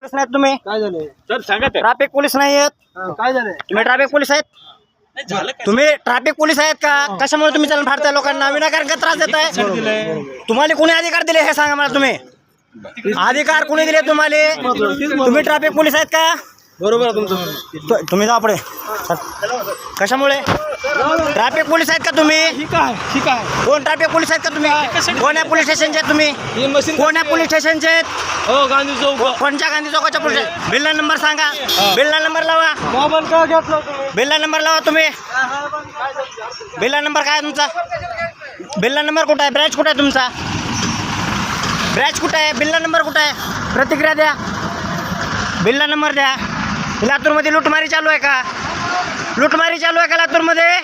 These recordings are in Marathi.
पोलीस नाहीत तुम्ही? काय झालं सर सांगा तर. ट्रॅफिक पोलीस नाही आहेत काय झालं तुम्ही? ट्रॅफिक पोलीस आहेत तुम्ही? ट्रॅफिक पोलीस आहेत का? कशामुळे तुम्ही चलन फाडताय लोकांना? विनाकारण का त्रास देताय? तुम्हाला कोणी अधिकार दिले हे सांगा मला. तुम्ही अधिकार कोणी दिले तुम्हाला? तुम्ही ट्रॅफिक पोलीस आहेत का? बरोबर आहे तुमचं. तुम्ही जा पुढे. कशामुळे? ट्रॅफिक पोलीस आहेत का तुम्ही? ठीक आहे कोण ट्रॅफिक पोलीस आहेत का तुम्ही? कोण्या पोलीस स्टेशनचे आहेत तुम्ही? हे मशीन कोण्या पोलीस स्टेशनचे आहेत? हो गांधी चौक. कोणत्या गांधी चौकाच्या पोलीस? बिल्ला नंबर सांगा. बिल्ला नंबर लावा. मोबाईल का घेतला तुम्ही? बिल्ला नंबर लावा तुम्ही. बिल्ला नंबर काय आहे तुमचा? बिल्ला नंबर कुठं आहे? ब्रॅच कुठं आहे तुमचा? ब्रॅच कुठं आहे? बिल्ला नंबर कुठं आहे? प्रतिक्रिया द्या. बिल्ला नंबर द्या. लातूरमध्ये लुटमारी चालू आहे का? लुटमारी चालू आहे का लातूरमध्ये?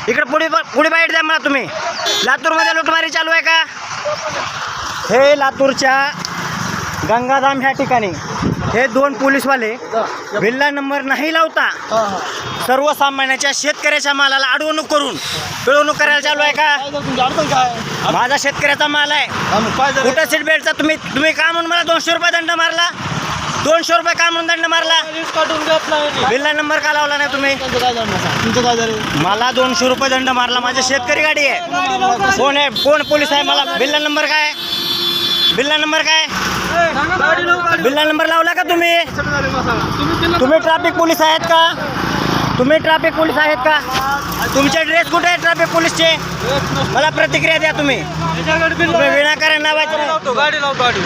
इकडे पुढे बाईट द्या मला तुम्ही. लातूरमध्ये लुटमारी चालू आहे का? हे लातूरच्या गंगाधाम ह्या ठिकाणी हे दोन पोलीसवाले बिल्ला नंबर नाही लावता सर्वसामान्याच्या शेतकऱ्याच्या मालाला अडवणूक करून पिळवणूक करायला चालू आहे का? तुमची अडचण काय? माझा शेतकऱ्याचा माल आहे. काय झालं? कुठं सीट बेल्टचा तुम्ही का म्हणून मला 200 रुपये दंड मारला? 200 रुपये का म्हणून दंड मारला? लिस्ट काढून घेतला. बिल्ला नंबर का लावला नाही तुम्ही? तुमचं काय झालं? मला 200 रुपये दंड मारला. माझी शेतकरी गाडी आहे. कोण आहे? कोण पोलीस आहे? मला बिल्ला नंबर काय? बिल्ला नंबर काय? बिल्ला नंबर लावला का तुम्ही? तुम्ही ट्रॅफिक पोलीस आहेत का? तुम्ही ट्रॅफिक पोलीस आहेत का? तुमचे ड्रेस कुठे आहे ट्रॅफिक पोलीसचे? मला प्रतिक्रिया द्या तुम्ही. तुम्ही विनाकारण नावाचे गाडी लाव गाडी.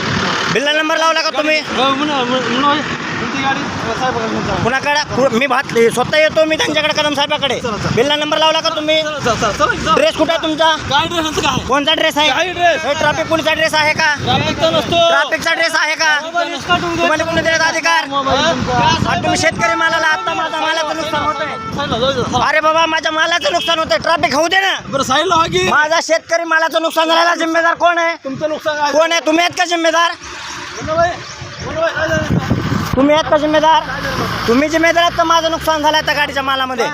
बिल्ला नंबर लावला का तुम्ही? कुणाकडे? मी स्वतः येतो मी त्यांच्याकडे कदम साहेबाकडे. बिल्ला नंबर लावला का तुम्ही? ड्रेस कुठे आहे तुमचा? काय ड्रेस काय? कोणता ड्रेस आहे? काय ड्रेस? हे ट्रॅफिक पोलीसचा ड्रेस आहे का? ट्रॅफिकचा ड्रेस आहे का? तुम्हाला कोणी देत अधिकार? आणि तुम्ही शेतकरी मालाला आता माझ्या मालाचं नुकसान होतंय. अरे बाबा माझ्या मालाचं नुकसान होतंय. ट्रॅफिक होऊ दे ना. बरं साईडला हा की. माझा शेतकरी मालाचं नुकसान झालेला जिम्मेदार कोण आहे? तुमचं नुकसान काय? कोण आहे? तुम्ही आहेत का जिम्मेदार? तुम्ही आहेत का जिम्मेदार? तुम्ही जिम्मेदार आहेत तर माझं नुकसान झालंय त्या गाडीच्या मालामध्ये.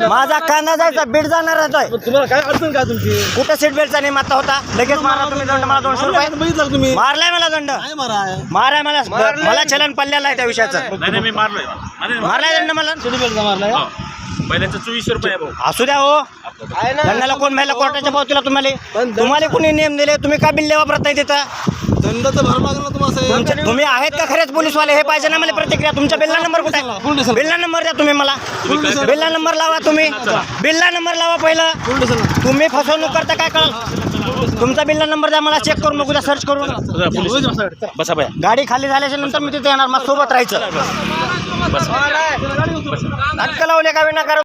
माझा कांदा जायचा बीड जाणार आहे. तुम्हाला काय अडचण काय तुमची? कुठं सीट बेल्टचा नियम आता होता? लगेच मारला तुम्ही दंड मला 200 रुपये. बघितलं तुम्ही? मारलाय मला दंड. काय माराय? माराय मला चलन पडलेलं आहे त्या विषयाचं. नाही मी मारलोय. मारलाय दंड मला. सिटी बेल्ट मारलाय का? पहिल्याचं 2400 रुपये आहे भाऊ. असू द्या हो. दंडाला कोण व्हायला कोर्टाच्या पावतीला तुम्हाला कोणी नियम दिले? तुम्ही का बिल्ले वापरत नाही तिथं? दंडाचं भर लागला तुम्हाला. तुम्ही आहेत का खरेच पोलीसवाले? हे पाहिजे ना मला प्रतिक्रिया. तुमचा बिल्ला नंबर कुठे आहे? बिल्ला नंबर द्या तुम्ही मला. बिल्ला नंबर लावा तुम्ही. बिल्ला नंबर लावा पहिलं. तुम्ही फसवणूक करता काय कळलं? तुमचा बिल्ला नंबर द्या मला. चेक करून बघू, सर्च करून. बसा बाया. गाडी खाली झाल्याच्या नंतर मी तिथे येणार. मग सोबत राहायचं. बसा. नाटकं लावले का विनाकारण?